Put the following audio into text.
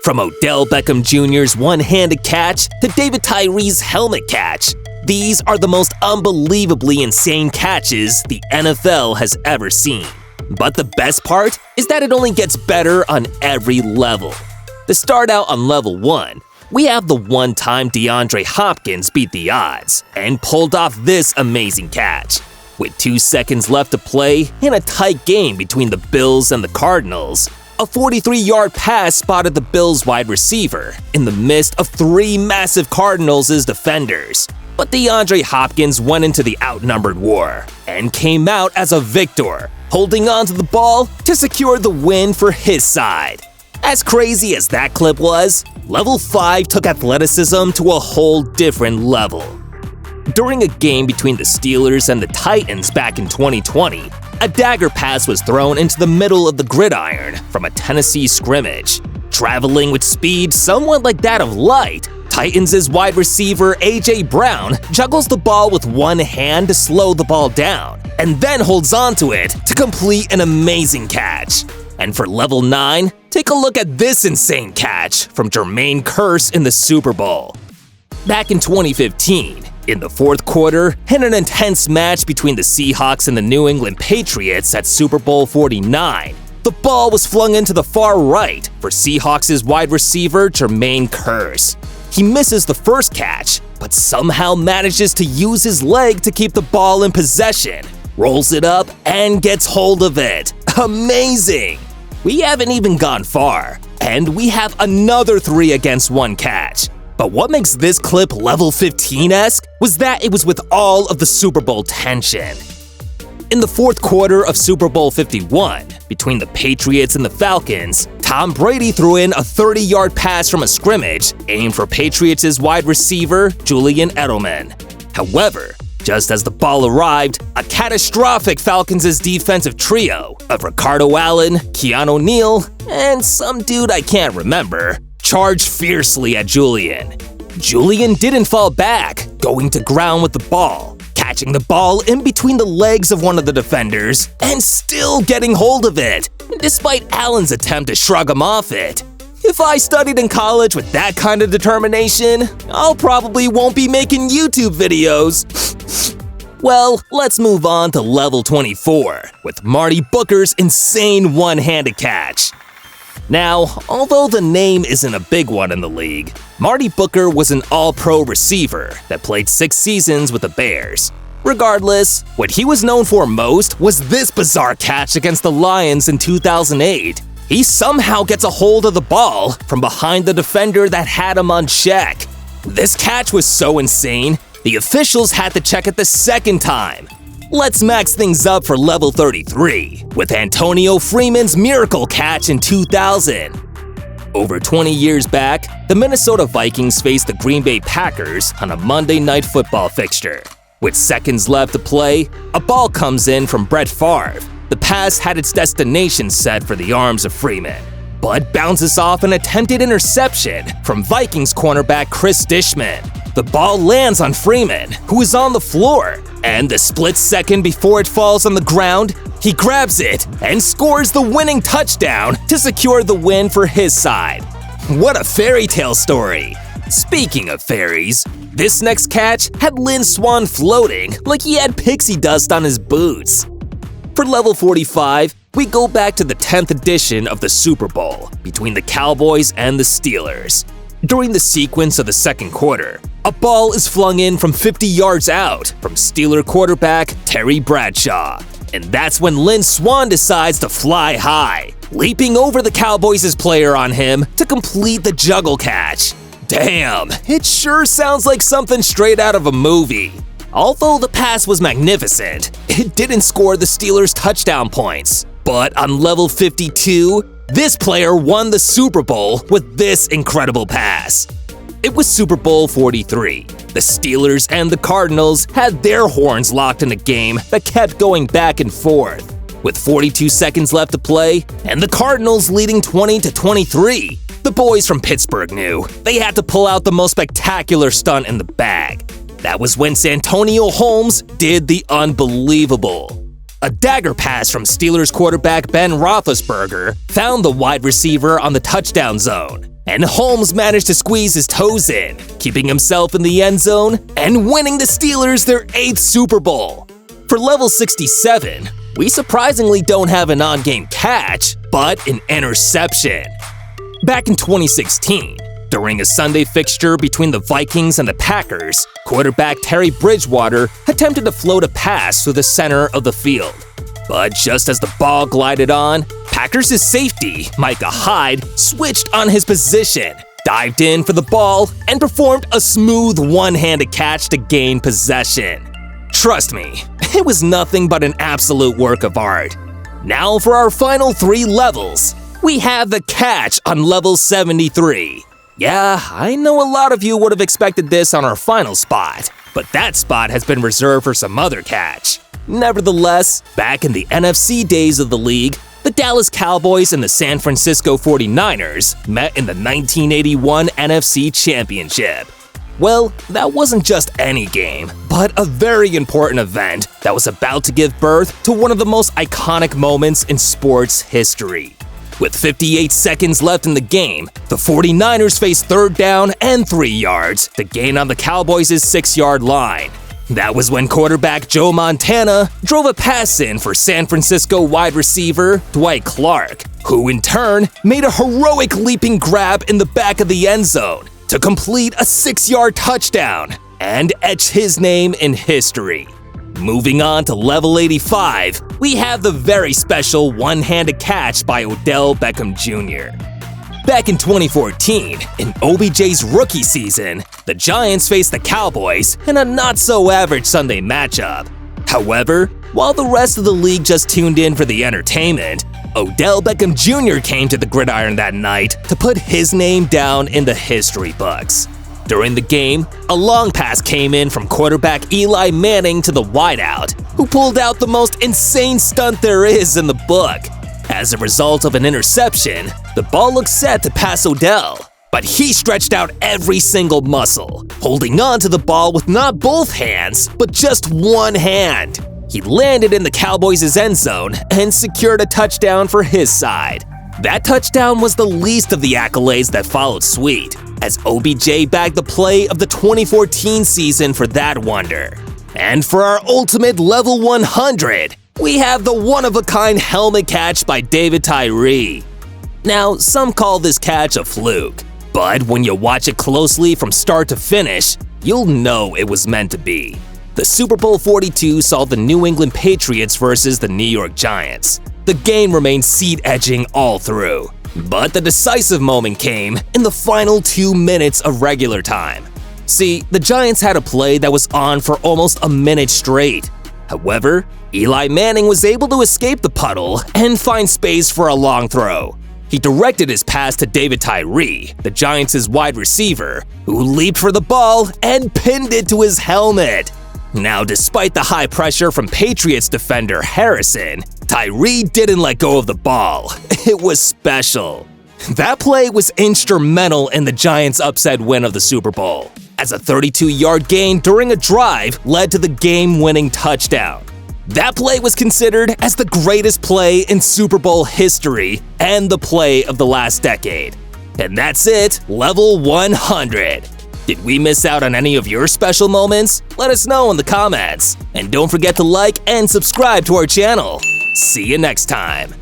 From Odell Beckham Jr.'s one-handed catch to David Tyree's helmet catch, these are the most unbelievably insane catches the NFL has ever seen. But the best part is that it only gets better on every level. To start out on level 1, we have the one-time DeAndre Hopkins beat the odds and pulled off this amazing catch. With 2 seconds left to play in a tight game between the Bills and the Cardinals, a 43-yard pass spotted the Bills' wide receiver in the midst of 3 massive Cardinals' defenders. But DeAndre Hopkins went into the outnumbered war and came out as a victor, holding on to the ball to secure the win for his side. As crazy as that clip was, Level 5 took athleticism to a whole different level. During a game between the Steelers and the Titans back in 2020, a dagger pass was thrown into the middle of the gridiron from a Tennessee scrimmage. Traveling with speed somewhat like that of light, Titans' wide receiver A.J. Brown juggles the ball with one hand to slow the ball down, and then holds onto it to complete an amazing catch. And for Level 9, take a look at this insane catch from Jermaine Kearse in the Super Bowl. Back in 2015, in the fourth quarter, in an intense match between the Seahawks and the New England Patriots at Super Bowl 49, the ball was flung into the far right for Seahawks' wide receiver Jermaine Kearse. He misses the first catch, but somehow manages to use his leg to keep the ball in possession, rolls it up, and gets hold of it. Amazing! We haven't even gone far, and we have another 3 against 1 catch. But what makes this clip level 15-esque was that it was with all of the Super Bowl tension. In the fourth quarter of Super Bowl 51, between the Patriots and the Falcons, Tom Brady threw in a 30-yard pass from a scrimmage aimed for Patriots' wide receiver Julian Edelman. However, just as the ball arrived, a catastrophic Falcons' defensive trio of Ricardo Allen, Keanu Neal, and some dude I can't remember charged fiercely at Julian. Julian didn't fall back, going to ground with the ball, catching the ball in between the legs of one of the defenders, and still getting hold of it, despite Allen's attempt to shrug him off it. If I studied in college with that kind of determination, I'll probably won't be making YouTube videos. Well, let's move on to level 24, with Marty Booker's insane one-handed catch. Now, although the name isn't a big one in the league, Marty Booker was an all-pro receiver that played 6 seasons with the Bears. Regardless, what he was known for most was this bizarre catch against the Lions in 2008. He somehow gets a hold of the ball from behind the defender that had him on check. This catch was so insane, the officials had to check it the second time. Let's max things up for level 33, with Antonio Freeman's miracle catch in 2000. Over 20 years back, the Minnesota Vikings faced the Green Bay Packers on a Monday Night Football fixture. With seconds left to play, a ball comes in from Brett Favre. The pass had its destination set for the arms of Freeman, but bounces off an attempted interception from Vikings cornerback Chris Dishman. The ball lands on Freeman, who is on the floor, and the split second before it falls on the ground, he grabs it and scores the winning touchdown to secure the win for his side. What a fairy tale story! Speaking of fairies, this next catch had Lynn Swann floating like he had pixie dust on his boots. For level 45, we go back to the 10th edition of the Super Bowl between the Cowboys and the Steelers. During the sequence of the second quarter, a ball is flung in from 50 yards out from Steeler quarterback Terry Bradshaw. And that's when Lynn Swann decides to fly high, leaping over the Cowboys' player on him to complete the juggle catch. Damn, it sure sounds like something straight out of a movie. Although the pass was magnificent, it didn't score the Steelers' touchdown points. But on level 52, this player won the Super Bowl with this incredible pass. It was Super Bowl 43. The Steelers and the Cardinals had their horns locked in a game that kept going back and forth. With 42 seconds left to play, and the Cardinals leading 20-23, the boys from Pittsburgh knew they had to pull out the most spectacular stunt in the bag. That was when Santonio Holmes did the unbelievable. A dagger pass from Steelers quarterback Ben Roethlisberger found the wide receiver on the touchdown zone, and Holmes managed to squeeze his toes in, keeping himself in the end zone and winning the Steelers their 8th Super Bowl. For level 67, we surprisingly don't have an on-game catch, but an interception. Back in 2016, during a Sunday fixture between the Vikings and the Packers, quarterback Teddy Bridgewater attempted to float a pass through the center of the field. But just as the ball glided on, Packers' safety, Micah Hyde, switched on his position, dived in for the ball, and performed a smooth one-handed catch to gain possession. Trust me, it was nothing but an absolute work of art. Now for our final 3 levels. We have the catch on level 73. Yeah, I know a lot of you would have expected this on our final spot, but that spot has been reserved for some other catch. Nevertheless, back in the NFC days of the league, the Dallas Cowboys and the San Francisco 49ers met in the 1981 NFC Championship. Well, that wasn't just any game, but a very important event that was about to give birth to one of the most iconic moments in sports history. With 58 seconds left in the game, the 49ers faced 3rd down and 3 yards to gain on the Cowboys' 6-yard line. That was when quarterback Joe Montana drove a pass in for San Francisco wide receiver Dwight Clark, who in turn made a heroic leaping grab in the back of the end zone to complete a 6-yard touchdown and etch his name in history. Moving on to level 85, we have the very special one-handed catch by Odell Beckham Jr. Back in 2014, in OBJ's rookie season, the Giants faced the Cowboys in a not-so-average Sunday matchup. However, while the rest of the league just tuned in for the entertainment, Odell Beckham Jr. came to the gridiron that night to put his name down in the history books. During the game, a long pass came in from quarterback Eli Manning to the wideout, who pulled out the most insane stunt there is in the book. As a result of an interception, the ball looked set to pass Odell, but he stretched out every single muscle, holding on to the ball with not both hands, but just one hand. He landed in the Cowboys' end zone and secured a touchdown for his side. That touchdown was the least of the accolades that followed suit, as OBJ bagged the play of the 2014 season for that wonder. And for our ultimate level 100, we have the one-of-a-kind helmet catch by David Tyree. Now, some call this catch a fluke, but when you watch it closely from start to finish, you'll know it was meant to be. The Super Bowl 42 saw the New England Patriots versus the New York Giants. The game remained seat-edging all through, but the decisive moment came in the final 2 minutes of regular time. See, the Giants had a play that was on for almost a minute straight. However, Eli Manning was able to escape the puddle and find space for a long throw. He directed his pass to David Tyree, the Giants' wide receiver, who leaped for the ball and pinned it to his helmet. Now, despite the high pressure from Patriots defender Harrison, Tyree didn't let go of the ball. It was special. That play was instrumental in the Giants' upset win of the Super Bowl, as a 32-yard gain during a drive led to the game-winning touchdown. That play was considered as the greatest play in Super Bowl history and the play of the last decade. And that's it, level 100. Did we miss out on any of your special moments? Let us know in the comments. And don't forget to like and subscribe to our channel. See you next time.